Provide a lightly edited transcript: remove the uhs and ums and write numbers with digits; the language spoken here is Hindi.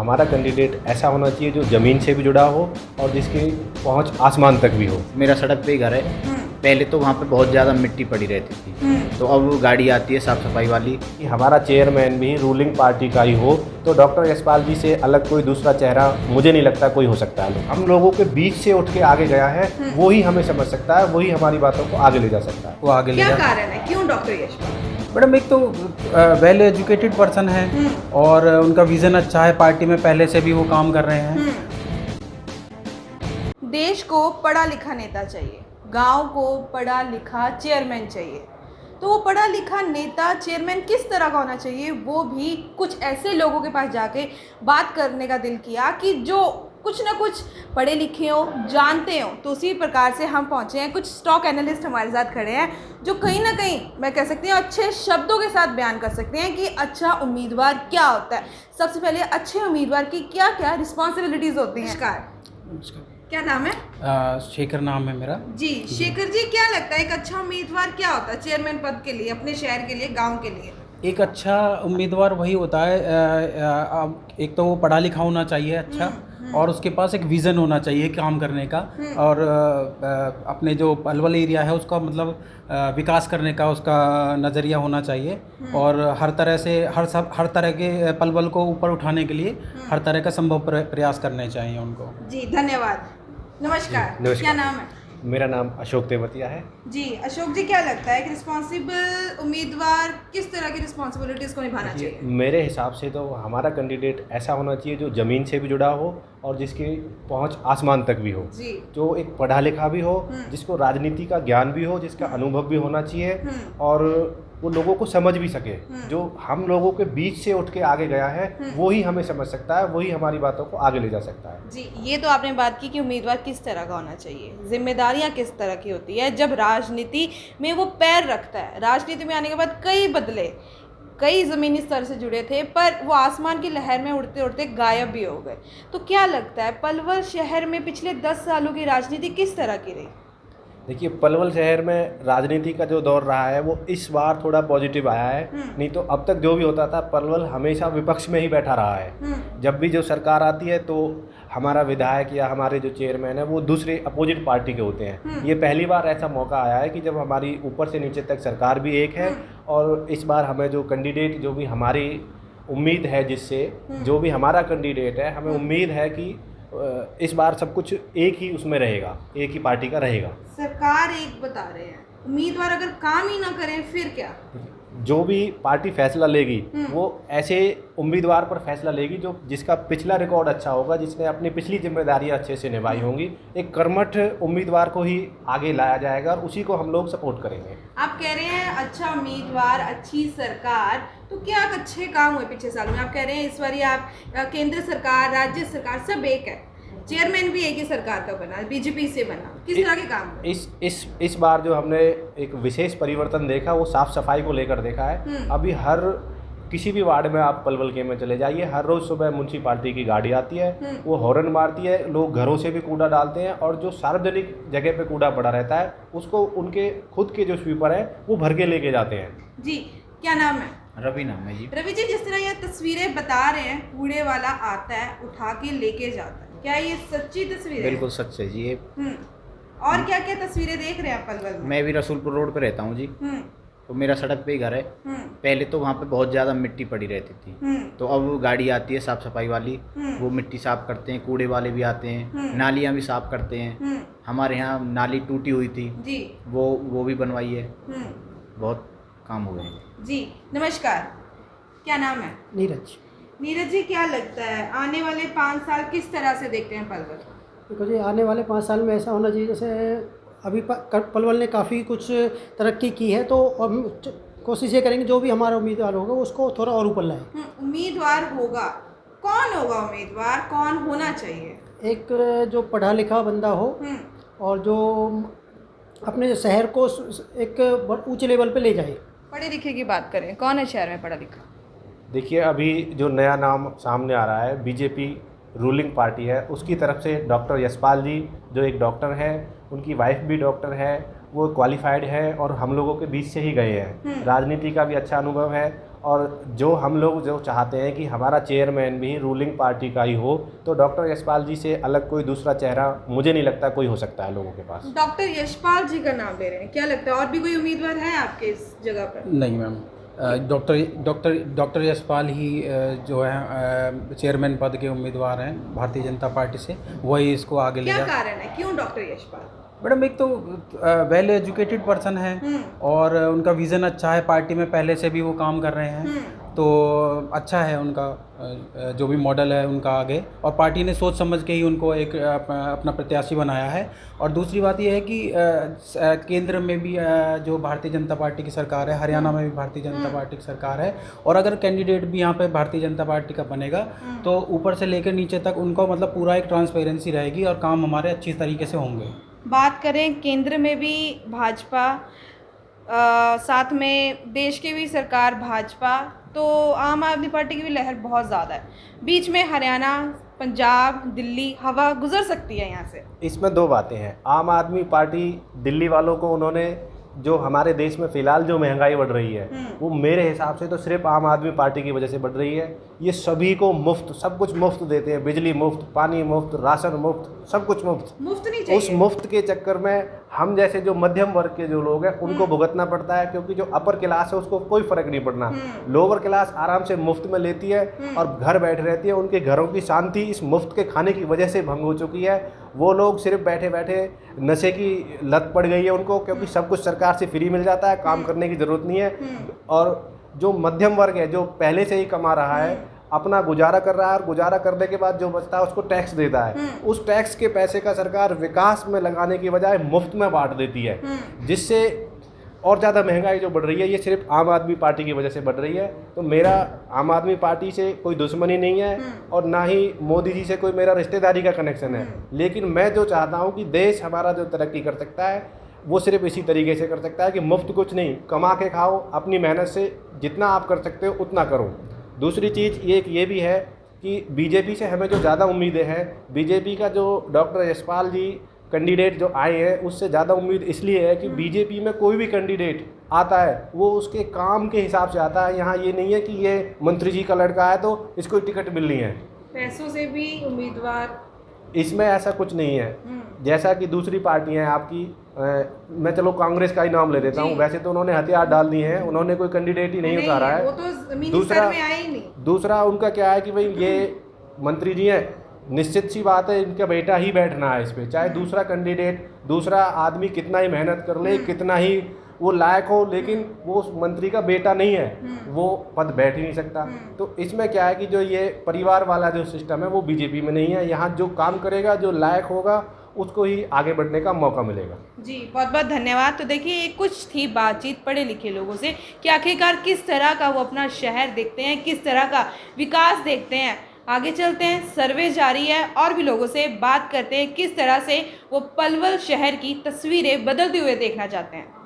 हमारा कैंडिडेट ऐसा होना चाहिए जो ज़मीन से भी जुड़ा हो और जिसकी पहुंच आसमान तक भी हो। मेरा सड़क पे ही घर है। पहले तो वहाँ पे बहुत ज़्यादा मिट्टी पड़ी रहती थी, तो अब गाड़ी आती है साफ़ सफाई वाली। कि हमारा चेयरमैन भी रूलिंग पार्टी का ही हो तो डॉक्टर यशपाल जी से अलग कोई दूसरा चेहरा मुझे नहीं लगता कोई हो सकता है। हम लोगों के बीच से उठ के आगे गया है, वो ही हमें समझ सकता है, वही हमारी बातों को आगे ले जा सकता है। वो आगे ले क्या जा। कारण है, क्यों डॉक्टर यशपाल? मैडम एक तो वेल एजुकेटेड पर्सन है और उनका विज़न अच्छा है, पार्टी में पहले से भी वो काम कर रहे हैं। देश को पढ़ा लिखा नेता चाहिए, गांव को पढ़ा लिखा चेयरमैन चाहिए। तो वो पढ़ा लिखा नेता चेयरमैन किस तरह का होना चाहिए, वो भी कुछ ऐसे लोगों के पास जाके बात करने का दिल किया कि जो कुछ ना कुछ पढ़े लिखे हो, जानते हो। तो उसी प्रकार से हम पहुँचे हैं, कुछ स्टॉक एनालिस्ट हमारे साथ खड़े हैं जो कहीं ना कहीं मैं कह सकती हूँ अच्छे शब्दों के साथ बयान कर सकते हैं कि अच्छा उम्मीदवार क्या होता है। सबसे पहले अच्छे उम्मीदवार की क्या क्या रिस्पॉन्सिबिलिटीज़ होती हैं। नमस्कार, क्या नाम है? शेखर नाम है मेरा। जी शेखर जी, क्या लगता है एक अच्छा उम्मीदवार क्या होता है चेयरमैन पद के लिए, अपने शहर के लिए, गांव के लिए? एक अच्छा उम्मीदवार वही होता है, एक तो वो पढ़ा लिखा होना चाहिए अच्छा, और उसके पास एक विज़न होना चाहिए काम करने का, और अपने जो पलवल एरिया है उसका मतलब विकास करने का उसका नज़रिया होना चाहिए, और हर तरह से हर तरह के पलवल को ऊपर उठाने के लिए हर तरह का संभव प्रयास करने चाहिए उनको। जी धन्यवाद। नमस्कार, नमस्कार। क्या नाम है? मेरा नाम अशोक तेवतिया है। जी अशोक जी, क्या लगता है कि रिस्पॉन्सिबल उम्मीदवार किस तरह की रिस्पॉन्सिबिलिटीज़ को निभाना चाहिए? मेरे हिसाब से तो हमारा कैंडिडेट ऐसा होना चाहिए जो ज़मीन से भी जुड़ा हो और जिसकी पहुंच आसमान तक भी हो। जी जो एक पढ़ा लिखा भी हो, जिसको राजनीति का ज्ञान भी हो, जिसका अनुभव भी होना चाहिए और वो लोगों को समझ भी सके। जो हम लोगों के बीच से उठ के आगे गया है, वो ही हमें समझ सकता है, वही हमारी बातों को आगे ले जा सकता है। जी, ये तो आपने बात की कि उम्मीदवार किस तरह का होना चाहिए, जिम्मेदारियां किस तरह की होती है जब राजनीति में वो पैर रखता है। राजनीति में आने के बाद कई बदले, कई ज़मीनी स्तर से जुड़े थे, पर वो आसमान की लहर में उड़ते उड़ते गायब भी हो गए। तो क्या लगता है पलवल शहर में पिछले 10 सालों की राजनीति किस तरह की रही? देखिए, पलवल शहर में राजनीति का जो दौर रहा है वो इस बार थोड़ा पॉजिटिव आया है। नहीं तो अब तक जो भी होता था, पलवल हमेशा विपक्ष में ही बैठा रहा है। जब भी जो सरकार आती है तो हमारा विधायक या हमारे जो चेयरमैन है वो दूसरे अपोजिट पार्टी के होते हैं। ये पहली बार ऐसा मौका आया है कि जब हमारी ऊपर से नीचे तक सरकार भी एक है, और इस बार हमें जो कैंडिडेट, जो भी हमारी उम्मीद है, जिससे जो भी हमारा कैंडिडेट है, हमें उम्मीद है कि इस बार सब कुछ एक ही उसमें रहेगा, एक ही पार्टी का रहेगा। सरकार एक बता रहे हैं, उम्मीदवार अगर काम ही ना करें फिर क्या? जो भी पार्टी फैसला लेगी वो ऐसे उम्मीदवार पर फैसला लेगी जो जिसका पिछला रिकॉर्ड अच्छा होगा, जिसने अपनी पिछली जिम्मेदारियां अच्छे से निभाई होंगी। एक कर्मठ उम्मीदवार को ही आगे लाया जाएगा और उसी को हम लोग सपोर्ट करेंगे। आप कह रहे हैं अच्छा उम्मीदवार, अच्छी सरकार, तो क्या अच्छे काम हुए पिछले सालों में? आप कह रहे हैं इस बार आप केंद्र सरकार, राज्य सरकार सब एक है, चेयरमैन भी एक ही सरकार का बना, बीजेपी से बना, किस तरह के काम हुए? इस बार जो हमने एक विशेष परिवर्तन देखा वो साफ सफाई को लेकर देखा है। अभी हर किसी भी वार्ड में आप पलवल के में चले जाइए, हर रोज़ सुबह म्युनिसिपालिटी की गाड़ी आती है, वो हॉर्न मारती है, लोग घरों से भी कूड़ा डालते हैं, और जो सार्वजनिक जगह पे कूड़ा पड़ा रहता है उसको उनके खुद के जो स्वीपर हैं वो भर के लेके जाते हैं। जी क्या नाम है? रवि नाम है जी। रवि जी, जिस तरह ये तस्वीरें बता रहे हैं, कूड़े वाला आता है, उठा के लेके जाता है, क्या ये सच्ची तस्वीर है? बिल्कुल सच है जी ये। और क्या क्या तस्वीरें देख रहे हैं आप पलवल में? मैं भी रसूलपुर रोड पे रहता हूँ जी, तो मेरा सड़क पे ही घर है। पहले तो वहाँ पे बहुत ज़्यादा मिट्टी पड़ी रहती थी, तो अब गाड़ी आती है साफ़ सफाई वाली, वो मिट्टी साफ़ करते हैं, कूड़े वाले भी आते हैं, नालियाँ भी साफ़ करते हैं। हमारे यहाँ नाली टूटी हुई थी जी, वो भी बनवाई है। बहुत काम हुए हैं जी। नमस्कार, क्या नाम है? नीरज। नीरज जी, क्या लगता है आने वाले 5 साल किस तरह से देखते हैं पलवल? देखो जी, आने वाले 5 साल में ऐसा होना चाहिए जैसे अभी पलवल ने काफ़ी कुछ तरक्की की है, तो हम कोशिश ये करेंगे जो भी हमारा उम्मीदवार होगा उसको थोड़ा और ऊपर लाएं। उम्मीदवार होगा, कौन होगा उम्मीदवार, कौन होना चाहिए? एक जो पढ़ा लिखा बंदा हो और जो अपने शहर को एक ऊंचे लेवल पे ले जाए। पढ़े लिखे की बात करें, कौन है शहर में पढ़ा लिखा? देखिए, अभी जो नया नाम सामने आ रहा है, बीजेपी रूलिंग पार्टी है, उसकी तरफ से डॉक्टर यशपाल जी जो एक डॉक्टर है, उनकी वाइफ भी डॉक्टर है, वो क्वालिफाइड है और हम लोगों के बीच से ही गए हैं। राजनीति का भी अच्छा अनुभव है और जो हम लोग जो चाहते हैं कि हमारा चेयरमैन भी रूलिंग पार्टी का ही हो, तो डॉक्टर यशपाल जी से अलग कोई दूसरा चेहरा मुझे नहीं लगता कोई हो सकता है लोगों के पास। डॉक्टर यशपाल जी का नाम ले रहे हैं, क्या लगता है और भी कोई उम्मीदवार है आपके इस जगह पर? नहीं मैम, डॉक्टर यशपाल ही जो है चेयरमैन पद के उम्मीदवार हैं भारतीय जनता पार्टी से, वही इसको आगे ले क्या जा। कारण है, क्यों डॉक्टर यशपाल? मैडम एक तो वेल एजुकेटेड पर्सन है और उनका विज़न अच्छा है, पार्टी में पहले से भी वो काम कर रहे हैं, तो अच्छा है उनका जो भी मॉडल है उनका आगे, और पार्टी ने सोच समझ के ही उनको एक अपना प्रत्याशी बनाया है। और दूसरी बात यह है कि केंद्र में भी जो भारतीय जनता पार्टी की सरकार है, हरियाणा में भी भारतीय जनता पार्टी की सरकार है, और अगर कैंडिडेट भी यहाँ पे भारतीय जनता पार्टी का बनेगा तो ऊपर से लेकर नीचे तक उनको मतलब पूरा एक ट्रांसपेरेंसी रहेगी और काम हमारे अच्छी तरीके से होंगे। बात करें केंद्र में भी भाजपा, साथ में देश की भी सरकार भाजपा, तो आम आदमी पार्टी की भी लहर बहुत ज़्यादा है, बीच में हरियाणा, पंजाब, दिल्ली, हवा गुजर सकती है यहाँ से। इसमें दो बातें हैं। आम आदमी पार्टी दिल्ली वालों को, उन्होंने जो हमारे देश में फ़िलहाल जो महंगाई बढ़ रही है वो मेरे हिसाब से तो सिर्फ आम आदमी पार्टी की वजह से बढ़ रही है। ये सभी को मुफ्त, सब कुछ मुफ्त देते हैं, बिजली मुफ्त, पानी मुफ्त, राशन मुफ्त, सब कुछ मुफ्त। मुफ्त नहीं चाहिए। उस मुफ्त के चक्कर में हम जैसे जो मध्यम वर्ग के जो लोग हैं उनको भुगतना पड़ता है, क्योंकि जो अपर क्लास है उसको कोई फ़र्क नहीं पड़ना। लोअर क्लास आराम से मुफ्त में लेती है और घर बैठ रहती है। उनके घरों की शांति इस मुफ्त के खाने की वजह से भंग हो चुकी है। वो लोग सिर्फ बैठे बैठे नशे की लत पड़ गई है उनको, क्योंकि सब कुछ सरकार से फ्री मिल जाता है, काम करने की ज़रूरत नहीं है। और जो मध्यम वर्ग है जो पहले से ही कमा रहा है, अपना गुजारा कर रहा है, और गुजारा करने के बाद जो बचता है उसको टैक्स देता है, उस टैक्स के पैसे का सरकार विकास में लगाने की बजाय मुफ्त में बांट देती है, जिससे और ज़्यादा महंगाई जो बढ़ रही है ये सिर्फ आम आदमी पार्टी की वजह से बढ़ रही है। तो मेरा आम आदमी पार्टी से कोई दुश्मनी नहीं है और ना ही मोदी जी से कोई मेरा रिश्तेदारी का कनेक्शन है, लेकिन मैं जो चाहता हूँ कि देश हमारा जो तरक्की कर सकता है वो सिर्फ इसी तरीके से कर सकता है कि मुफ्त कुछ नहीं, कमा के खाओ, अपनी मेहनत से जितना आप कर सकते हो उतना करो। दूसरी चीज़ ये भी है कि बीजेपी से हमें जो ज़्यादा उम्मीदें हैं, बीजेपी का जो डॉक्टर यशपाल जी कैंडिडेट जो आए हैं उससे ज़्यादा उम्मीद इसलिए है कि बीजेपी में कोई भी कैंडिडेट आता है वो उसके काम के हिसाब से आता है। यहाँ ये नहीं है कि ये मंत्री जी का लड़का है तो इसको टिकट मिलनी है, पैसों से भी उम्मीदवार, इसमें ऐसा कुछ नहीं है। जैसा कि दूसरी पार्टियां हैं आपकी, मैं चलो कांग्रेस का ही नाम ले देता हूँ, वैसे तो उन्होंने हथियार डाल दिए हैं, उन्होंने कोई कैंडिडेट ही नहीं उतारा है। वो तो ज़मीनी स्तर में आए ही नहीं। दूसरा उनका क्या है कि भाई ये मंत्री जी हैं, निश्चित सी बात है इनका बेटा ही बैठना है इस पर, चाहे दूसरा कैंडिडेट, दूसरा आदमी कितना ही मेहनत कर ले, कितना ही वो लायक हो, लेकिन वो उस मंत्री का बेटा नहीं है, वो पद बैठ ही नहीं सकता। तो इसमें क्या है कि जो ये परिवार वाला जो सिस्टम है वो बीजेपी में नहीं है। यहाँ जो काम करेगा, जो लायक होगा, उसको ही आगे बढ़ने का मौका मिलेगा। जी बहुत बहुत धन्यवाद। तो देखिए ये कुछ थी बातचीत पढ़े लिखे लोगों से कि आखिरकार किस तरह का वो अपना शहर देखते हैं, किस तरह का विकास देखते हैं। आगे चलते हैं, सर्वे जारी है और भी लोगों से बात करते हैं किस तरह से वो पलवल शहर की तस्वीरें बदलते हुए देखना चाहते हैं।